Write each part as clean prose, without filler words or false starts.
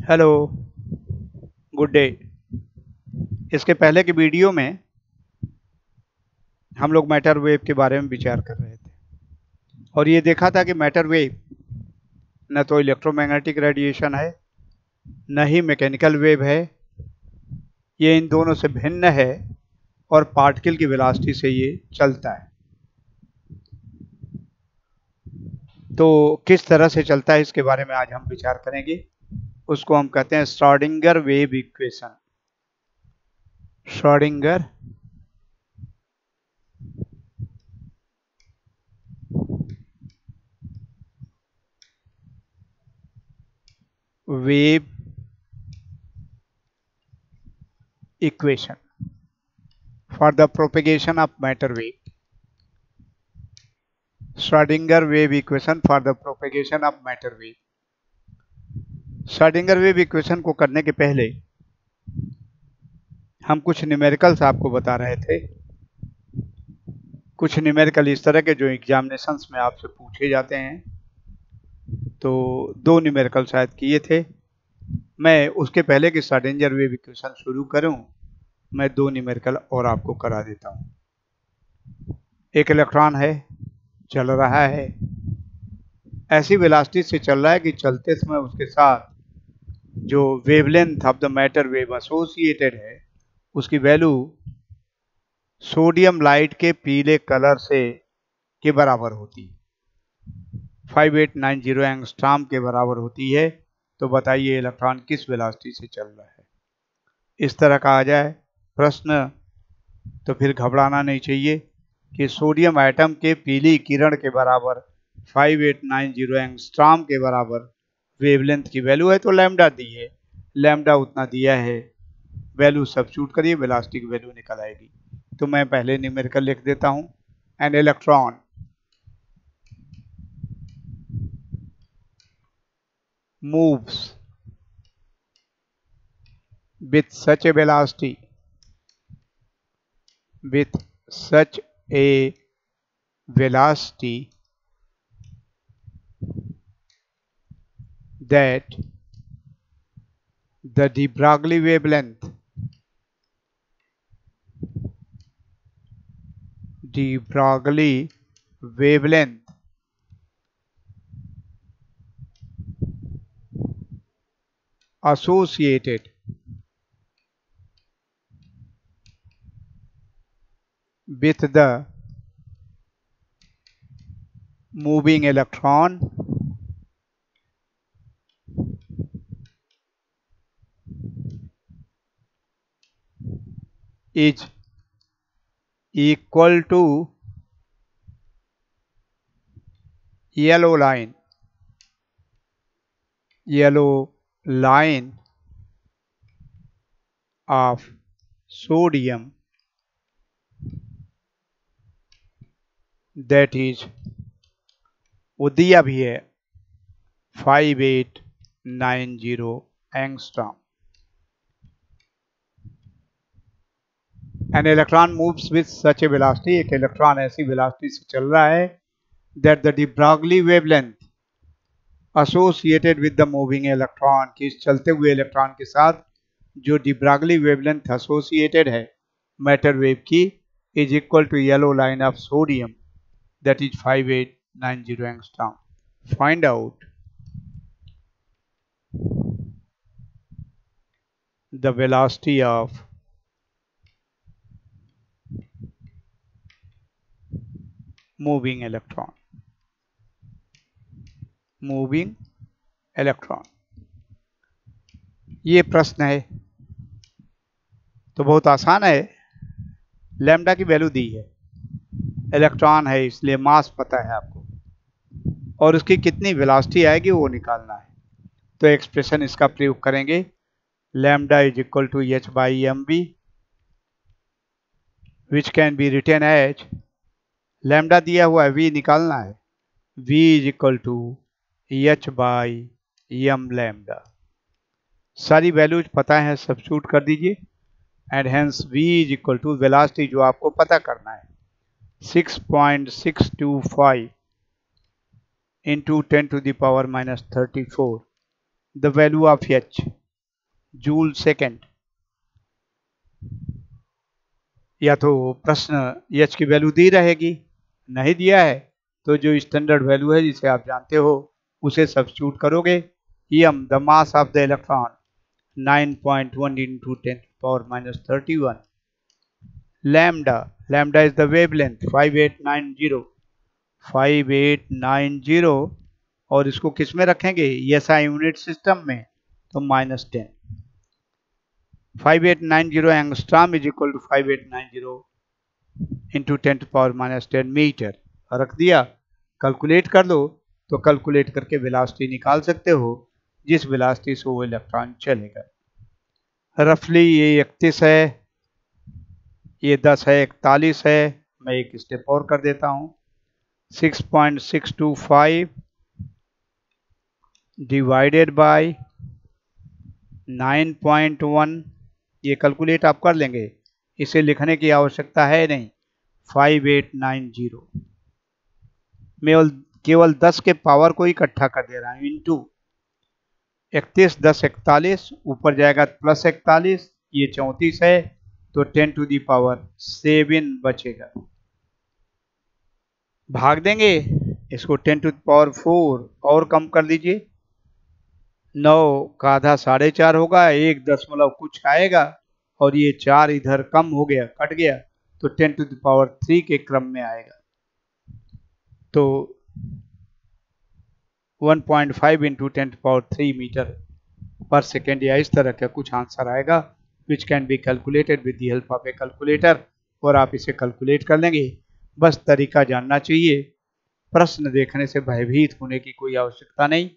Hello, good day. इसके पहले की वीडियो में हम लोग मैटर वेव के बारे में विचार कर रहे थे और ये देखा था कि मैटर वेव न तो इलेक्ट्रोमैग्नेटिक रेडिएशन है न ही मैकेनिकल वेव है। ये इन दोनों से भिन्न है और पार्टिकल की वेलोसिटी से ये चलता है। तो किस तरह से चलता है इसके बारे में आज हम विचार करेंगे। उसको हम कहते हैं Schrodinger wave equation. Schrodinger wave equation for the propagation of matter wave. Schrödinger wave equation for the propagation of matter wave. Schrödinger wave equation को करने के पहले हम कुछ न्यूमेरिकल्स आपको बता रहे थे। कुछ न्यूमेरिकल इस तरह के जो एग्जामिनेशंस में आपसे पूछे जाते हैं। तो दो न्यूमेरिकल शायद किए थे। मैं उसके पहले कि श्रोडिंगर वेव इक्वेशन शुरू करूं, मैं दो न्यूमेरिकल और आपको करा देता हूं। एक इलेक्ट्रॉन है, चल रहा है, ऐसी वेलोसिटी से चल रहा है कि चलते समय उसके साथ जो wavelength of the matter wave associated है उसकी वैल्यू सोडियम लाइट के पीले कलर से के बराबर होती है। 5890 एंगस्ट्रॉम के बराबर होती है। तो बताइए इलेक्ट्रॉन किस वेलोसिटी से चल रहा है। इस तरह का आ जाए प्रश्न तो फिर घबराना नहीं चाहिए कि सोडियम एटम के पीली किरण के बराबर 5890 एंगस्ट्रॉम के बराबर वेवलेंथ की वैल्यू है। तो लैम्डा दी है, लैम्डा उतना दिया है, वैल्यू सब्स्टिट्यूट करिए, वेलोसिटी की वैल्यू निकल आएगी। तो मैं पहले न्यूमेरिकल लिख देता हूं। An electron moves with such a velocity that the de Broglie wavelength associated with the moving electron is equal to yellow line of sodium, that is वो दिया भी है 5890 angstrom. An electron moves with such a velocity, एक electron ऐसी velocity से चल रहा है that the de Broglie wavelength associated with the moving electron, कि इस चलते हुए इलेक्ट्रॉन के साथ जो de Broglie wavelength associated है मैटर वेव की is equal to yellow line of sodium, that is 5890 angstrom. Find out the velocity of moving electron. ये प्रश्न है तो बहुत आसान है। लैम्डा की वैल्यू दी है, इलेक्ट्रॉन है इसलिए मास पता है आपको, और उसकी कितनी वेलोसिटी आएगी वो निकालना है। तो एक्सप्रेशन इसका प्रयोग करेंगे। Lambda is equal to H by M B, which can be written as, lambda दिया हुआ है, वी निकालना है, v is equal to H by M lambda. सारी वैल्यूज पता है, सब्स्टिट्यूट कर दीजिए and hence v is equal to velocity जो आपको पता करना है 6.625 into 10 to the power minus 34, the value of h joule second. या तो प्रश्न एच की वैल्यू दी रहेगी, नहीं दिया है तो जो स्टैंडर्ड वैल्यू है जिसे आप जानते हो उसे सब्स्टिट्यूट करोगे। Am the mass of the electron 9.1 into 10 power minus 31. Lambda is the wavelength 5890 और इसको किस में रखेंगे, SI यूनिट सिस्टम में, तो -10। 5890 angstrom is equal to 5890 into 10⁻⁻10 metre रख दिया। कैलकुलेट कर लो तो कैलकुलेट करके वेलोसिटी निकाल सकते हो जिस वेलोसिटी से वो इलेक्ट्रॉन चलेगा। रफली ये 31 है, ये 10 है, 41 है। मैं एक स्टेप और कर देता हूं, 6.625 डिवाइडेड बाय 9.1, ये कैलकुलेट आप कर लेंगे, इसे लिखने की आवश्यकता है नहीं। 5890 मैं केवल 10 के पावर को इकट्ठा कर दे रहा हूं, इंटू 31 10 41, ऊपर जाएगा प्लस 41, ये 34 है तो 10⁻7 बचेगा। भाग देंगे इसको 10⁻4 और कम कर लीजिए, 9 का आधा 4.5 होगा, 1 दशमलव कुछ आएगा और ये 4 इधर कम हो गया, कट गया तो 10⁻3 के क्रम में आएगा। तो 1.5 इंटू 10⁻3 मीटर पर सेकेंड या इस तरह का कुछ आंसर आएगा, विच can be calculated with the help of A calculator, और आप इसे कैलकुलेट कर लेंगे। बस तरीका जानना चाहिए, प्रश्न देखने से भयभीत होने की कोई आवश्यकता नहीं।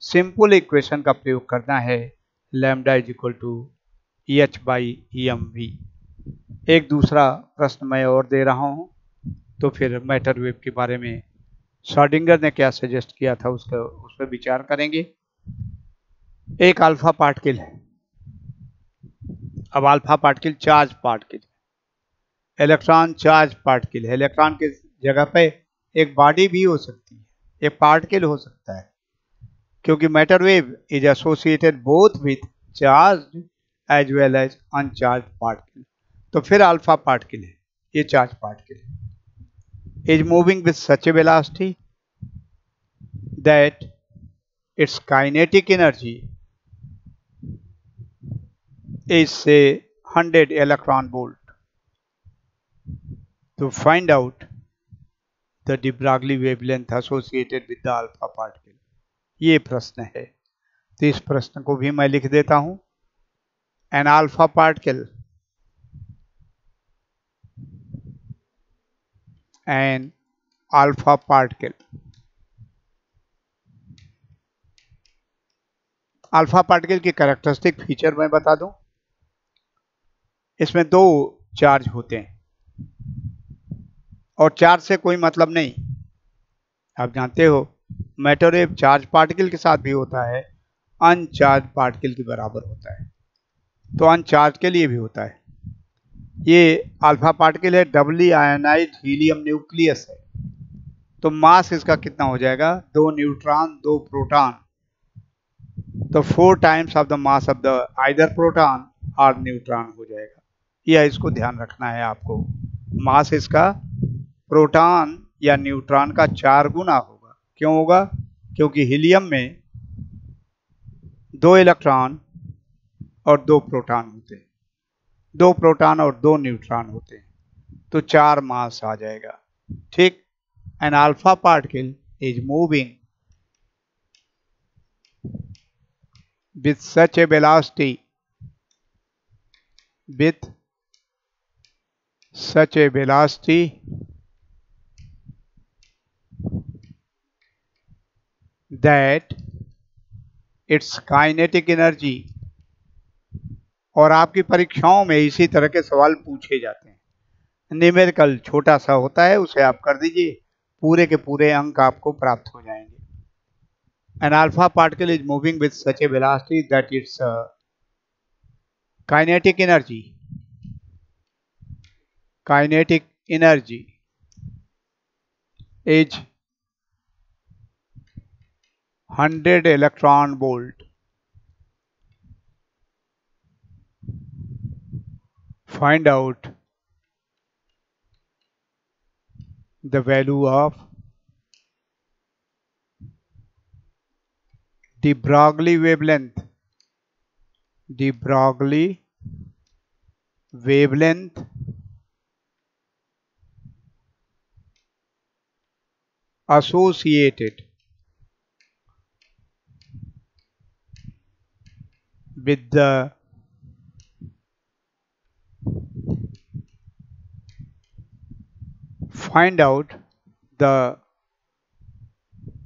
सिंपल इक्वेशन का प्रयोग करना है, lambda is equal to H/EmV। एक दूसरा प्रश्न मैं और दे रहा हूं, तो फिर मैटर वेव के बारे में श्रोडिंगर ने क्या सजेस्ट किया था उस पर विचार करेंगे। एक अल्फा पार्टिकल है, अब alpha particle charge particle, electron charge particle है। इलेक्ट्रॉन के जगह पे एक बॉडी भी हो सकती है, एक पार्टिकल हो सकता है, क्योंकि matter wave is associated both with charge as well as uncharge particle. तो फिर अल्फा पार्टिकल है, ये charge particle is moving with such a velocity that its kinetic energy is say 100 electron volt. To find out the de Broglie wavelength associated with the alpha particle, ये प्रश्न है। तो इस प्रश्न को भी मैं लिख देता हूं, an alpha particle alpha particle की कैरेक्टरिस्टिक फीचर मैं बता दूं, इसमें 2 चार्ज होते हैं और चार्ज से कोई मतलब नहीं, आप जानते हो मैटर वेव चार्ज पार्टिकल के साथ भी होता है, अनचार्ज पार्टिकल के बराबर होता है, तो अनचार्ज के लिए भी होता है। ये अल्फा पार्टिकल है, डबली आयनाइज्ड हीलियम न्यूक्लियस है, तो मास इसका कितना हो जाएगा, 2 न्यूट्रॉन 2 प्रोटॉन, तो 4 times of the mass of the either proton और न्यूट्रॉन हो जाएगा। यह इसको ध्यान रखना है आपको, मास इसका प्रोटॉन या न्यूट्रॉन का 4 गुना होगा। क्यों होगा, क्योंकि हीलियम में 2 इलेक्ट्रॉन और 2 प्रोटॉन होते हैं, 2 प्रोटॉन और 2 न्यूट्रॉन होते हैं, तो 4 मास आ जाएगा। ठीक, an alpha particle is moving with such a velocity that its kinetic energy, और आपकी परीक्षाओं में इसी तरह के सवाल पूछे जाते हैं, न्यूमेरिकल छोटा सा होता है, उसे आप कर दीजिए, पूरे के पूरे अंक आपको प्राप्त हो जाएंगे। An alpha particle is moving with such a velocity that its kinetic energy is 100 electron volt find out the value of de Broglie wavelength. De Broglie wavelength associated with the find out the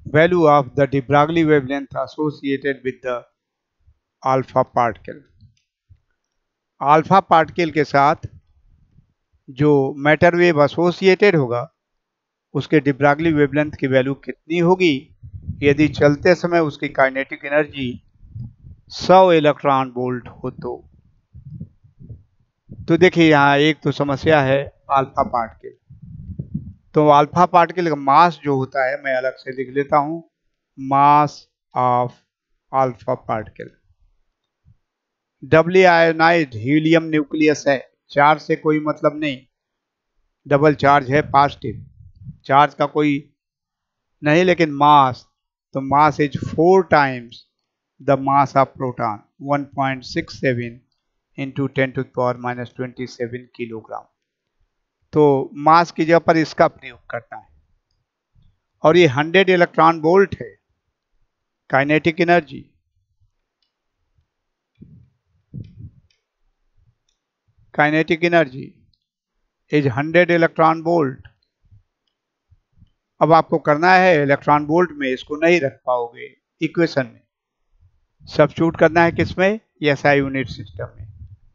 value of the de Broglie wavelength associated with the alpha particle. Alpha particle के साथ जो matter wave associated होगा उसके de Broglie wavelength की value कितनी होगी यदि चलते समय उसकी काइनेटिक एनर्जी 100 इलेक्ट्रॉन वोल्ट हो तो देखिए यहाँ एक तो समस्या है अल्फा पार्टिकल। तो अल्फा पार्टिकल का मास जो होता है मैं अलग से लिख लेता हूं, mass of alpha particle. Doubly ionised helium nucleus है, चार्ज से कोई मतलब नहीं, डबल चार्ज है, पॉजिटिव चार्ज का कोई नहीं, लेकिन मास, तो mass is 4 times the mass of proton 1.67 into 10⁻⁻27 kilogram. तो मास की जगह पर इसका प्रयोग करना है और ये 100 इलेक्ट्रॉन वोल्ट है। Kinetic energy is 100 electron volt. अब आपको करना है इलेक्ट्रॉन वोल्ट में, इसको नहीं रख पाओगे इक्वेशन में, सब्स्टिट्यूट करना है किसमें, एसआई यूनिट सिस्टम में,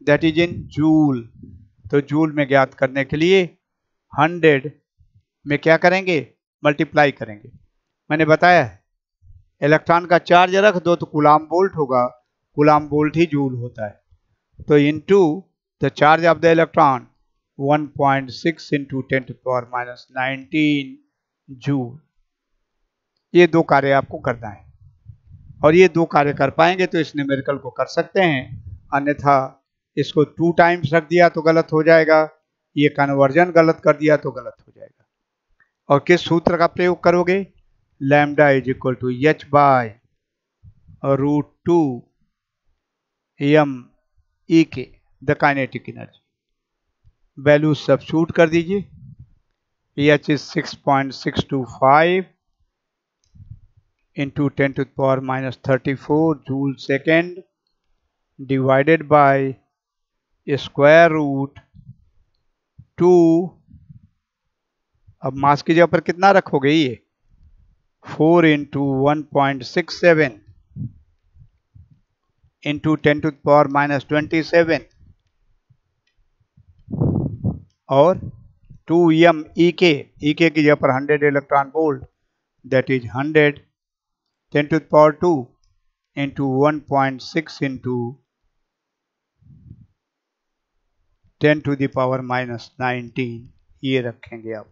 दैट इज इन जूल। तो जूल में ज्ञात करने के लिए 100 में क्या करेंगे, मल्टीप्लाई करेंगे। मैंने बताया है इलेक्ट्रॉन का चार्ज रख दो तो कूलाम वोल्ट होगा, कूलाम वोल्ट ही जूल होता है। तो into the charge of the electron 1.6 into 10⁻⁻19 joule. ये दो कार्य आपको करना है और ये दो कार्य कर पाएंगे तो इस न्यूमेरिकल को कर सकते हैं, अन्यथा इसको 2 टाइम्स रख दिया तो गलत हो जाएगा, ये कन्वर्जन गलत कर दिया तो गलत हो जाएगा। और किस सूत्र का प्रयोग करोगे, lambda is equal to h by √2 m/e⁻⁻, the kinetic energy. Value substitute कर दीजिए, h is 6.625 into 10⁻⁻34 joule second divided by √2। अब मास की जगह पर कितना रखोगे, ये 4 इंटू 1.67 इंटू 10⁻⁻27 और 2 m/e⁻⁻, की जगह पर 100 electron volt, that is 100 10⁻² into 1.6 into 10⁻⁻19 ये रखेंगे। आप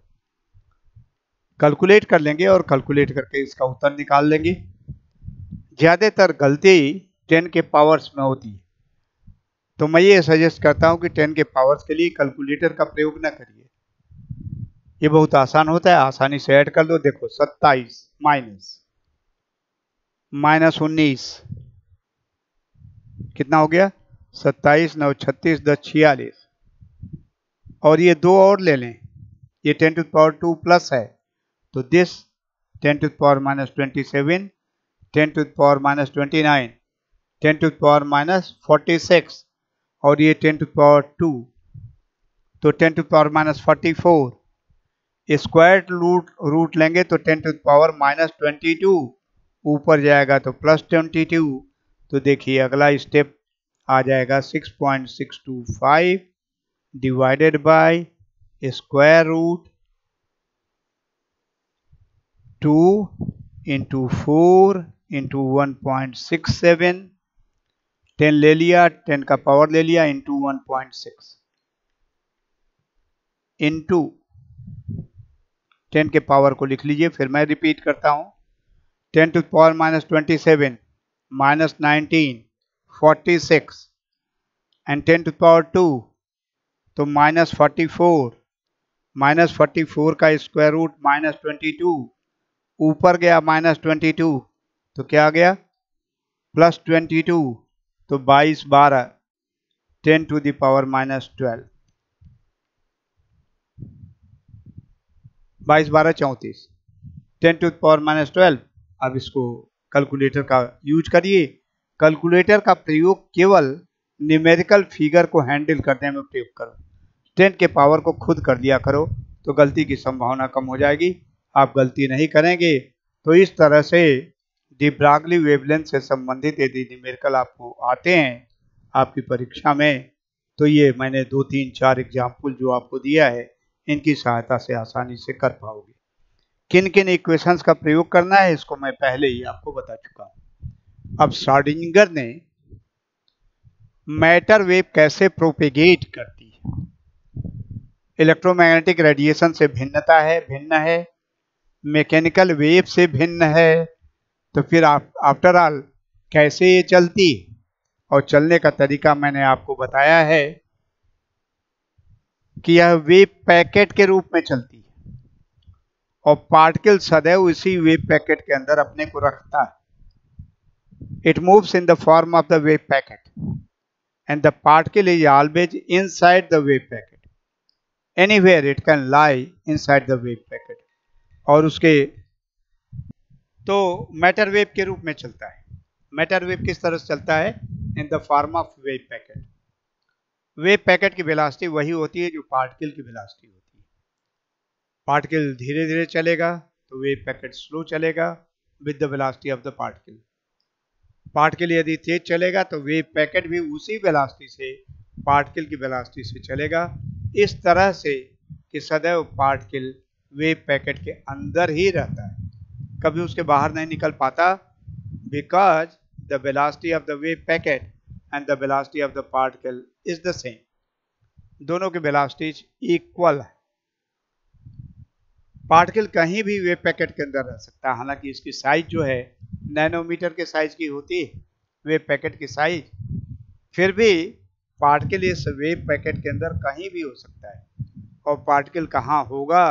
कैलकुलेट कर लेंगे और कैलकुलेट करके इसका उत्तर निकाल लेंगे। ज़्यादातर गलती 10 के पावर्स में होती है, तो मैं ये सजेस्ट करता हूं कि 10 के पावर्स के लिए कैलकुलेटर का प्रयोग ना करिए, ये बहुत आसान होता है, आसानी से ऐड कर दो। देखो 27 माइनस 19 कितना हो गया, 27 9 36 10 46, और ये दो और ले लें, ये 10⁻² प्लस है तो दिस 10⁻⁻27 10⁻⁻29 10⁻⁻46 और ये 10⁻², तो 10⁻⁻44 स्क्वायर रूट लेंगे तो 10⁻⁻22 ऊपर जाएगा तो +22। तो देखिए अगला स्टेप आ जाएगा 6.625 divided by square root 2 into 4 into 1.67, 10 ले लिया, 10 का पावर ले लिया, इंटू 1.6 इंटू 10 के पावर को लिख लीजिए। फिर मैं रिपीट करता हूं, 10⁻⁻27 -19 46 एंड 10⁻², तो -44 का स्क्वायर रूट -22, ऊपर गया -22 तो क्या आ गया +22, तो 22 12 10 to the power -12, 22 12 34, 10 to the power -12। अब इसको कैलकुलेटर का यूज करिए। कैलकुलेटर का प्रयोग केवल न्यूमेरिकल फिगर को हैंडल करने में प्रयोग करो। 10 के पावर को खुद कर दिया करो तो गलती की संभावना कम हो जाएगी, आप गलती नहीं करेंगे। तो इस तरह से डी ब्रागली वेवलेंथ से संबंधित यदि न्यूमेरिकल आपको आते हैं आपकी परीक्षा में, तो ये मैंने 2 3 4 एग्जाम्पल जो आपको दिया है इनकी सहायता से आसानी से कर पाओगे। किन किन इक्वेशंस का प्रयोग करना है इसको मैं पहले ही आपको बता चुका हूं। अब श्रोडिंगर ने मैटर वेव कैसे प्रोपेगेट करती है, इलेक्ट्रोमैग्नेटिक रेडिएशन से भिन्न है, मैकेनिकल वेव से भिन्न है, तो फिर आफ्टर ऑल कैसे ये चलती है, और चलने का तरीका मैंने आपको बताया है कि यह वेव पैकेट के रूप में चलती है और पार्टिकल सदैव इसी वेव पैकेट के अंदर अपने को रखता है। It moves in the form of the wave packet and the particle is always inside the wave packet, anywhere it can lie inside the wave packet. और उसके तो मैटर वेव के रूप में चलता है। मैटर वेव किस तरह से चलता है, in the form of wave packet. Wave packet की वेलोसिटी वही होती है जो पार्टिकल की वेलोसिटी होती है। पार्टिकल धीरे धीरे चलेगा तो वेव पैकेट स्लो चलेगा with the velocity of the particle. Particle यदि तेज चलेगा तो वेव पैकेट भी उसी वेलोसिटी से पार्टिकल की वेलोसिटी से चलेगा, इस तरह से कि सदैव पार्टिकल वेव पैकेट के अंदर ही रहता है, कभी उसके बाहर नहीं निकल पाता, because the velocity of the wave packet and the velocity of the particle is the same. दोनों की वेलोसिटीज इक्वल है। पार्टिकल कहीं भी वेव पैकेट के अंदर रह सकता है, हालांकि इसकी साइज जो है नैनोमीटर के साइज की होती है वेव पैकेट की साइज, फिर भी पार्टिकल इस वेव पैकेट के अंदर कहीं भी हो सकता है। और पार्टिकल कहाँ होगा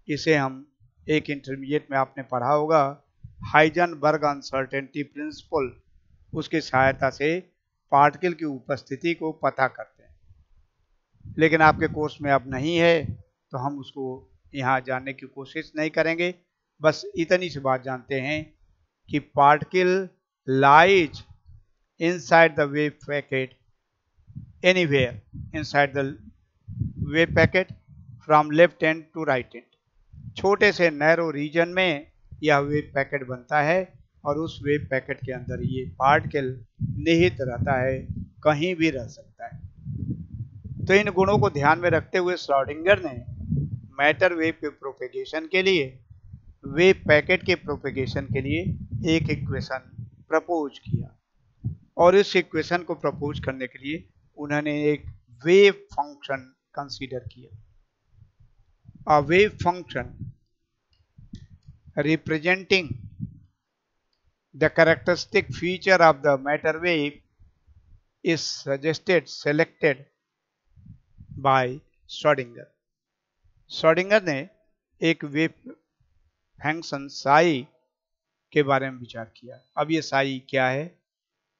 इसे हम एक इंटरमीडिएट में आपने पढ़ा होगा, हाइजेनबर्ग अनसर्टेनिटी प्रिंसिपल, उसकी सहायता से पार्टिकल की उपस्थिति को पता करते हैं। लेकिन आपके कोर्स में अब नहीं है तो हम उसको यहाँ जानने की कोशिश नहीं करेंगे। बस इतनी सी बात जानते हैं कि particle lies inside the wave packet, anywhere inside the wave packet from left end to right end. छोटे से नैरो रीजन में यह वेव पैकेट बनता है और उस वेव पैकेट के अंदर ये पार्टिकल निहित रहता है, कहीं भी रह सकता है। तो इन गुणों को ध्यान में रखते हुए श्रोडिंगर ने मैटर वेव के प्रोपेगेशन के लिए, वेव पैकेट के प्रोपेगेशन के लिए एक इक्वेशन प्रपोज किया, और इस इक्वेशन को प्रपोज करने के लिए उन्होंने एक वेव फंक्शन कंसीडर किया। A wave function representing the characteristic feature of the matter wave is selected by Schrödinger। Schrodinger ने एक वेव फंक्शन साई के बारे में विचार किया। अब ये साई क्या है,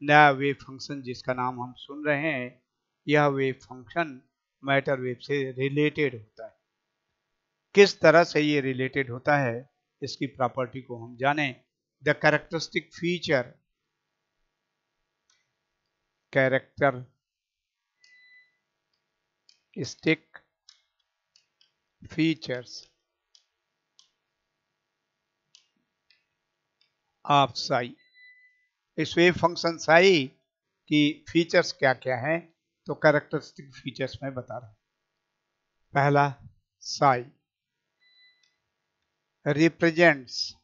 नया वेव फंक्शन जिसका नाम हम सुन रहे हैं, यह वेव फंक्शन मैटर वेव से रिलेटेड होता है। किस तरह से ये रिलेटेड होता है इसकी प्रॉपर्टी को हम जानें। The characteristic feature, characteristic features of Sai. इस वेव फंक्शन साई की फीचर्स क्या क्या हैं, तो कैरेक्टरिस्टिक फीचर्स मैं बता रहा हूं। पहला, Sai represents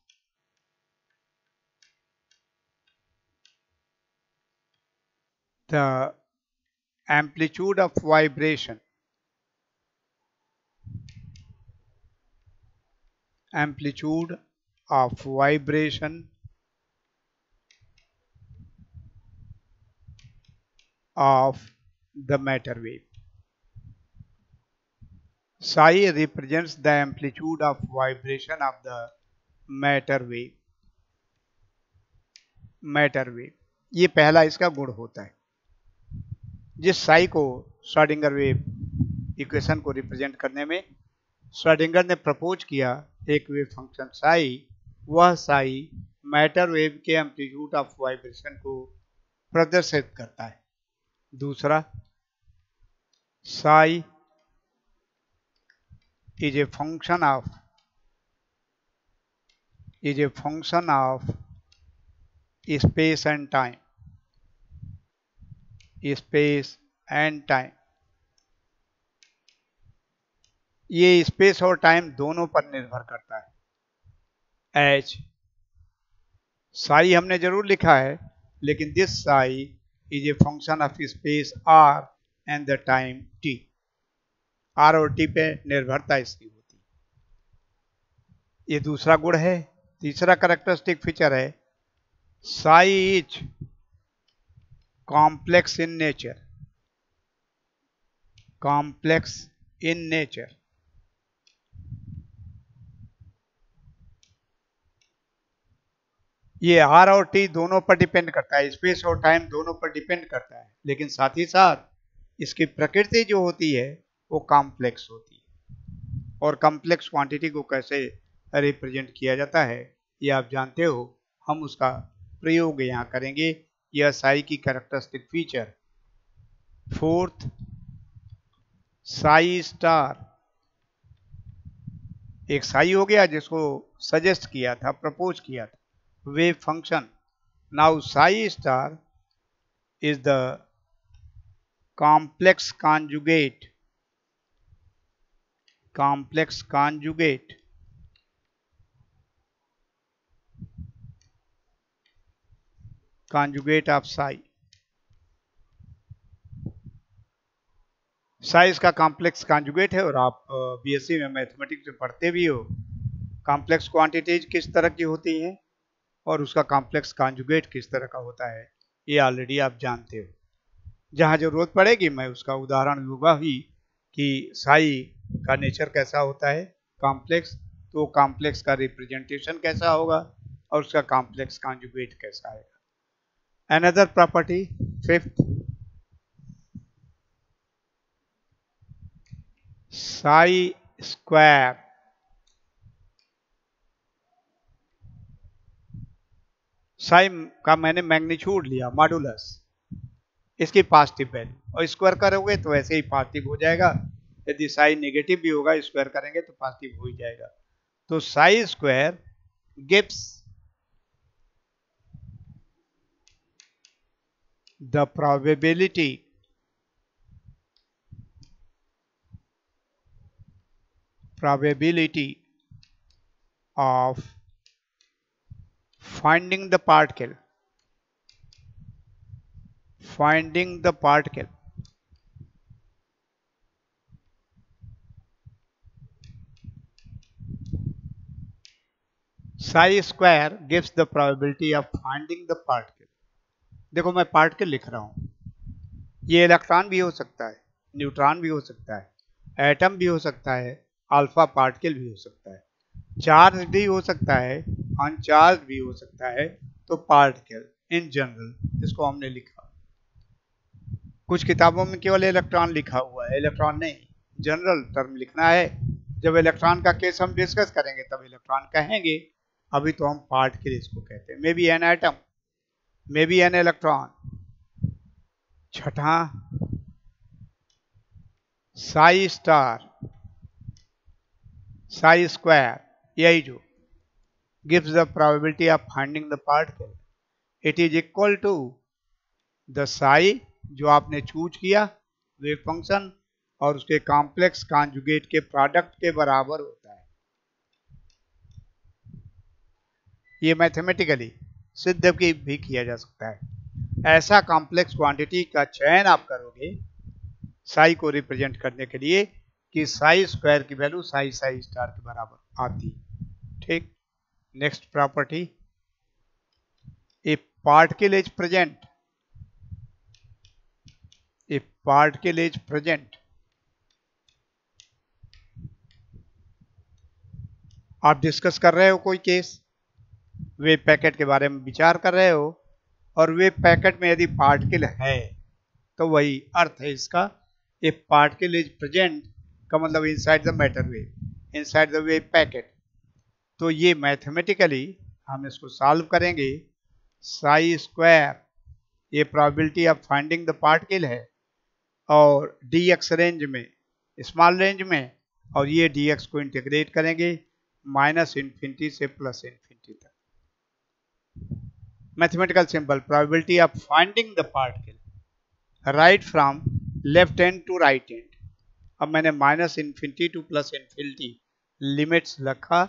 the amplitude of vibration, amplitude of vibration of the matter wave। Psi represents the amplitude of vibration of the matter wave. Matter wave, ये पहला इसका गुण होता है। जिस साई को श्रोडिंगर वेव इक्वेशन को रिप्रेजेंट करने में श्रोडिंगर ने प्रपोज किया एक वेव फंक्शन साई, वह साई मैटर वेव के एम्पलीट्यूड ऑफ वाइब्रेशन को प्रदर्शित करता है। दूसरा, Sai is a function of space and time. Space and time, ये स्पेस और टाइम दोनों पर निर्भर करता है। एच साई हमने जरूर लिखा है, लेकिन this psi is a function of space R and the time T. R और टी पे निर्भरता इसकी होती है। ये दूसरा गुण है। तीसरा कैरेक्टरिस्टिक फीचर है, Sai is complex in nature. Complex in nature, ये आर और टी दोनों पर डिपेंड करता है, स्पेस और टाइम दोनों पर डिपेंड करता है, लेकिन साथ ही साथ इसकी प्रकृति जो होती है वो कॉम्प्लेक्स होती है। और कॉम्प्लेक्स क्वांटिटी को कैसे रिप्रेजेंट किया जाता है ये आप जानते हो, हम उसका प्रयोग यहाँ करेंगे। यह साई की characteristic feature. Fourth, Sai star. एक साई हो गया जिसको सजेस्ट किया था, प्रपोज किया था, wave function. Now psi star is the complex conjugate of psi. psi इसका कॉम्प्लेक्स कॉन्जुगेट है, और आप बीएससी में मैथमेटिक्स में पढ़ते भी हो कॉम्प्लेक्स क्वांटिटीज किस तरह की होती हैं और उसका कॉम्प्लेक्स कॉन्जुगेट किस तरह का होता है, ये ऑलरेडी आप जानते हो। जहाँ जरूरत पड़ेगी मैं उसका उदाहरण दूंगा ही कि साई का नेचर कैसा होता है कॉम्प्लेक्स, तो कॉम्प्लेक्स का रिप्रेजेंटेशन कैसा होगा और उसका कॉम्प्लेक्स कॉन्जुगेट कैसा आएगा। Another property, fifth, Sai square. Sai का मैंने मैग्नीट्यूड लिया, मॉडुलस, इसकी पॉजिटिव वैल्यू, और स्क्वायर करोगे तो ऐसे ही पॉजिटिव हो जाएगा। यदि साई नेगेटिव भी होगा स्क्वायर करेंगे तो पॉजिटिव हो ही जाएगा। तो Sai square gives the probability of finding the particle psi square gives the probability of finding the particle। देखो मैं पार्टिकल लिख रहा हूं, ये इलेक्ट्रॉन भी हो सकता है, न्यूट्रॉन भी हो सकता है, एटम भी हो सकता है, अल्फा पार्टिकल भी हो सकता है, चार्ज भी हो सकता है, अनचार्ज भी हो सकता है। तो पार्टिकल इन जनरल इसको हमने लिखा। कुछ किताबों में केवल इलेक्ट्रॉन लिखा हुआ है, इलेक्ट्रॉन नहीं, जनरल टर्म लिखना है। जब इलेक्ट्रॉन का केस हम डिस्कस करेंगे तब इलेक्ट्रॉन कहेंगे, अभी तो हम पार्टिकल इसको कहते हैं। May be an atom, may be an electron. छठा, साई स्टार, साई स्क्वायर, यही जो gives the probability of finding the particle, it is equal to the psi जो आपने चूज किया वेव फंक्शन और उसके कॉम्प्लेक्स कॉन्जुगेट के प्रोडक्ट के बराबर होता है। ये मैथमेटिकली सिद्ध भी किया जा सकता है। ऐसा कॉम्प्लेक्स क्वांटिटी का चयन आप करोगे साई को रिप्रेजेंट करने के लिए कि साई स्क्वायर की वैल्यू साई स्टार के बराबर आती। ठीक, next property, A particle is present, a particle is present आप डिस्कस कर रहे हो कोई केस, वेव पैकेट के बारे में विचार कर रहे हो, और वेव पैकेट में यदि पार्टिकल है तो वही अर्थ है इसका, इफ पार्टिकल इज प्रेजेंट का मतलब inside the matter wave, inside the wave packet. तो ये मैथमेटिकली हम इसको सॉल्व करेंगे। साई स्क्वायर ये probability of finding the particle है, और dx रेंज में, स्मॉल रेंज में, और ये dx को इंटीग्रेट करेंगे -∞ से +∞ तक। Mathematical symbol probability of finding the particle right from left hand to right hand. अब मैंने -∞ टू +∞ लिमिट्स रखा।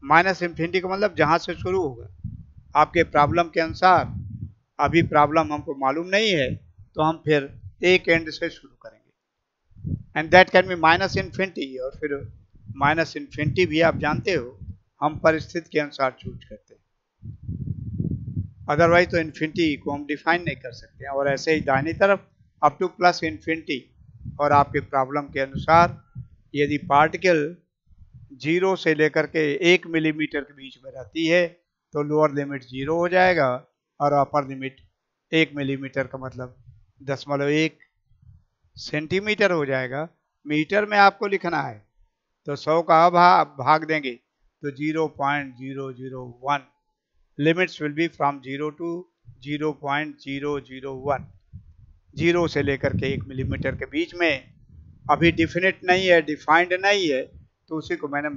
-∞ का मतलब जहां से शुरू होगा आपके प्रॉब्लम के अनुसार। अभी प्रॉब्लम हमको मालूम नहीं है तो हम फिर एक एंड से शुरू करेंगे, एंड दैट कैन बी -∞, और फिर -∞ भी आप जानते हो हम परिस्थिति के अनुसार चूज करते हैं, अदरवाइज तो इन्फिनिटी को हम डिफाइन नहीं कर सकते हैं। और ऐसे ही दाहिनी तरफ अप टू +∞, और आपके प्रॉब्लम के अनुसार यदि पार्टिकल 0 से लेकर के 1 मिलीमीटर के बीच में रहती है तो लोअर लिमिट 0 हो जाएगा, और अपर लिमिट 1 मिलीमीटर का मतलब 0.1 सेंटीमीटर हो जाएगा। मीटर में आपको लिखना है तो 100 का भाग देंगे तो 0.001। Limits will be from 0 to 0.001, 0 से लेकर के 1 मिलीमीटर के बीच में। अभी डिफिनिट नहीं है, डिफाइंड नहीं है, तो उसी को मैंने -∞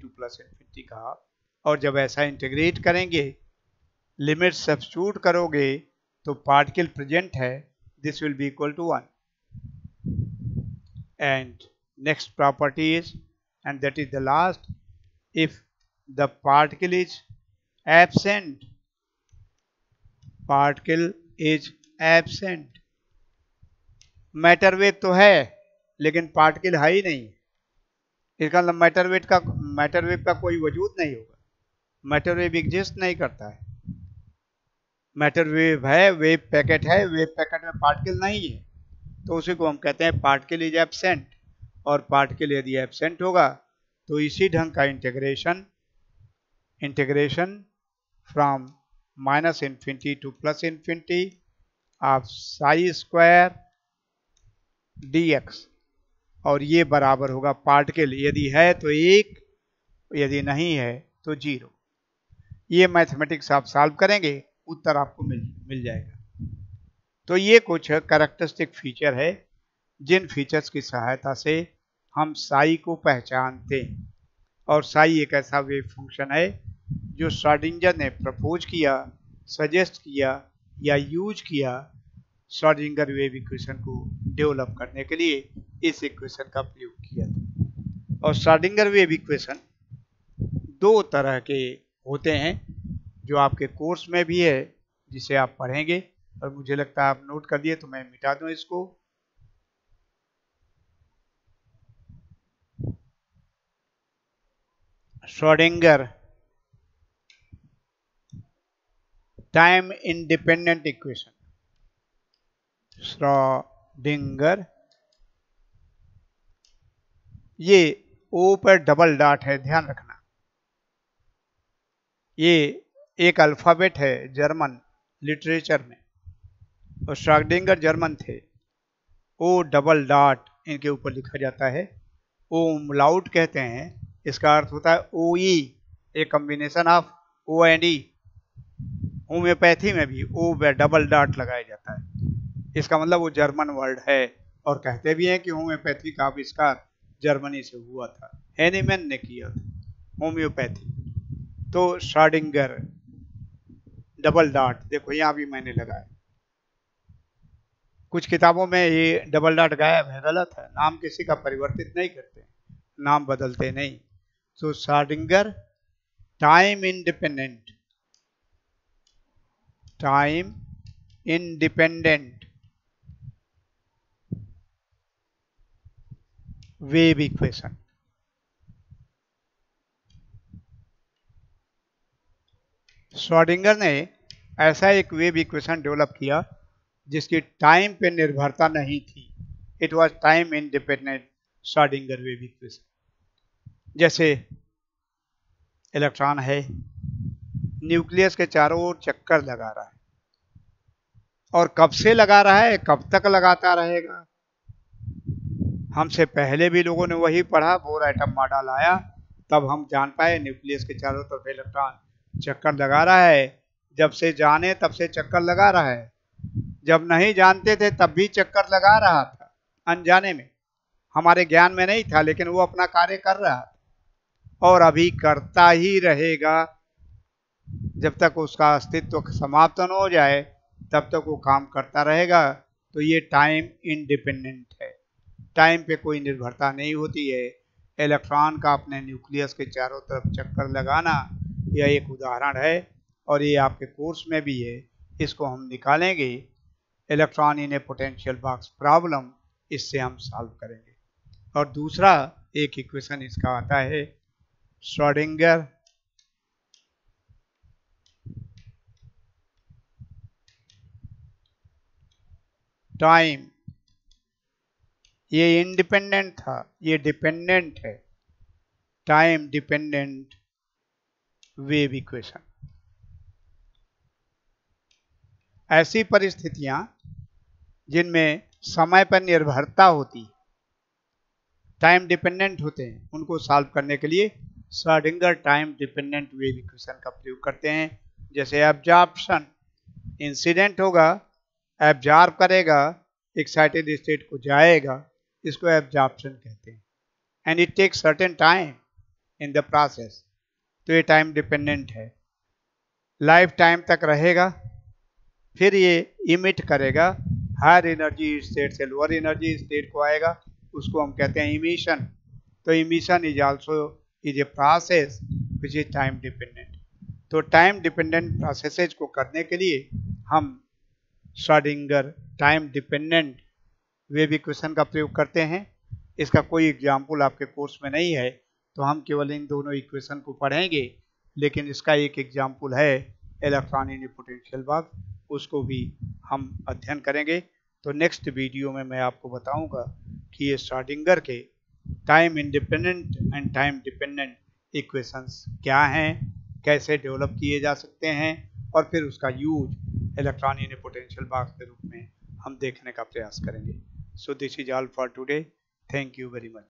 टू +∞ कहा। और जब ऐसा इंटीग्रेट करेंगे, लिमिट सब्स्टिट्यूट करोगे तो पार्टिकल प्रेजेंट है, this will be equal to 1। And next property is, and that is the last, if the particle is absent, particle is absent. Matter wave तो है लेकिन पार्टिकल है ही नहीं, इसका मतलब मैटर वेव का कोई वजूद नहीं होगा, मैटर वेव एग्जिस्ट नहीं करता है। मैटर वेव है, वेव पैकेट है, वेव पैकेट में पार्टिकल नहीं है, तो उसी को हम कहते हैं पार्टिकल इज एब्सेंट। और पार्टिकल यदि एब्सेंट होगा तो इसी ढंग का integration from -∞ to +∞ of psi square dx, और ये बराबर होगा पार्टिकल यदि है तो 1, यदि नहीं है तो 0। ये मैथमेटिक्स आप सॉल्व करेंगे, उत्तर आपको मिल जाएगा। तो ये कुछ कैरेक्टरिस्टिक फीचर है जिन फीचर्स की सहायता से हम साई को पहचानते हैं। और साई एक ऐसा वेव फंक्शन है जो श्रोडिंगर ने प्रपोज किया, सजेस्ट किया या यूज किया श्रोडिंगर वेव इक्वेशन को डेवलप करने के लिए इस इक्वेशन का प्रयोग किया था। और श्रोडिंगर वेव इक्वेशन 2 तरह के होते हैं जो आपके कोर्स में भी है, जिसे आप पढ़ेंगे, और मुझे लगता है आप नोट कर दिए तो मैं मिटा दूं इसको। Schrodinger time independent equation, Schrodinger, ये ओ पर डबल डॉट है, ध्यान रखना। ये एक अल्फाबेट है जर्मन लिटरेचर में, और श्रोडिंगर जर्मन थे। ओ डबल डॉट इनके ऊपर लिखा जाता है, ओ उमलाउट कहते हैं, इसका अर्थ होता है O E, a combination of O and E. Homeopathy में भी ओ डबल डॉट लगाया जाता है, इसका मतलब वो जर्मन वर्ड है। और कहते भी हैं कि होम्योपैथी का आविष्कार जर्मनी से हुआ था, हैनीमैन ने किया था होम्योपैथी। तो श्रोडिंगर डबल डॉट, देखो यहाँ भी मैंने लगाया, कुछ किताबों में ये डबल डॉट गायब है, गलत है। नाम किसी का परिवर्तित नहीं करते, नाम बदलते नहीं। तो Schrodinger time independent wave equation. Schrodinger ने ऐसा एक वेव इक्वेशन डेवलप किया जिसकी टाइम पे निर्भरता नहीं थी। It was time independent Schrodinger wave equation. जैसे इलेक्ट्रॉन है, न्यूक्लियस के चारों ओर चक्कर लगा रहा है, और कब से लगा रहा है, कब तक लगाता रहेगा। हमसे पहले भी लोगों ने वही पढ़ा, बोर एटम मॉडल आया तब हम जान पाए न्यूक्लियस के चारों तरफ इलेक्ट्रॉन चक्कर लगा रहा है। जब से जाने तब से चक्कर लगा रहा है, जब नहीं जानते थे तब भी चक्कर लगा रहा था, अनजाने में, हमारे ज्ञान में नहीं था, लेकिन वो अपना कार्य कर रहा था और अभी करता ही रहेगा जब तक उसका अस्तित्व समाप्त न हो जाए, तब तक वो काम करता रहेगा। तो ये टाइम इंडिपेंडेंट है, टाइम पे कोई निर्भरता नहीं होती है। इलेक्ट्रॉन का अपने न्यूक्लियस के चारों तरफ चक्कर लगाना यह एक उदाहरण है, और ये आपके कोर्स में भी है, इसको हम निकालेंगे। Electron in A potential box problem, इससे हम सॉल्व करेंगे। और दूसरा एक इक्वेशन इसका आता है, श्रोडिंगर टाइम, ये इंडिपेंडेंट था, ये डिपेंडेंट है, टाइम डिपेंडेंट वेव इक्वेशन। ऐसी परिस्थितियां जिनमें समय पर निर्भरता होती, टाइम डिपेंडेंट होते हैं, उनको सॉल्व करने के लिए Schrodinger time dependent wave equation का प्रयोग करते हैं। जैसे एब्जॉर्प्शन, इंसिडेंट होगा, एब्जॉर्ब करेगा, एक्साइटेड स्टेट को जाएगा, इसको एब्जॉर्प्शन कहते हैं, and it takes certain time in the process, तो ये टाइम डिपेंडेंट है। लाइफ टाइम तक रहेगा, फिर ये इमिट करेगा, हायर एनर्जी स्टेट से लोअर एनर्जी स्टेट को आएगा, उसको हम कहते हैं इमिशन। तो emission is also is a process which is time dependent. तो टाइम डिपेंडेंट प्रोसेसेज को करने के लिए हम Schrodinger time dependent wave equation का प्रयोग करते हैं। इसका कोई एग्जाम्पल आपके कोर्स में नहीं है, तो हम केवल इन दोनों इक्वेशन को पढ़ेंगे, लेकिन इसका एक एग्जाम्पल है इलेक्ट्रॉन इन पोटेंशियल बॉक्स, उसको भी हम अध्ययन करेंगे। तो नेक्स्ट वीडियो में मैं आपको बताऊंगा कि ये श्रोडिंगर के time independent and time dependent equations क्या हैं, कैसे डेवलप किए जा सकते हैं, और फिर उसका use electron in potential box के रूप में हम देखने का प्रयास करेंगे। So this is all for today, thank you very much.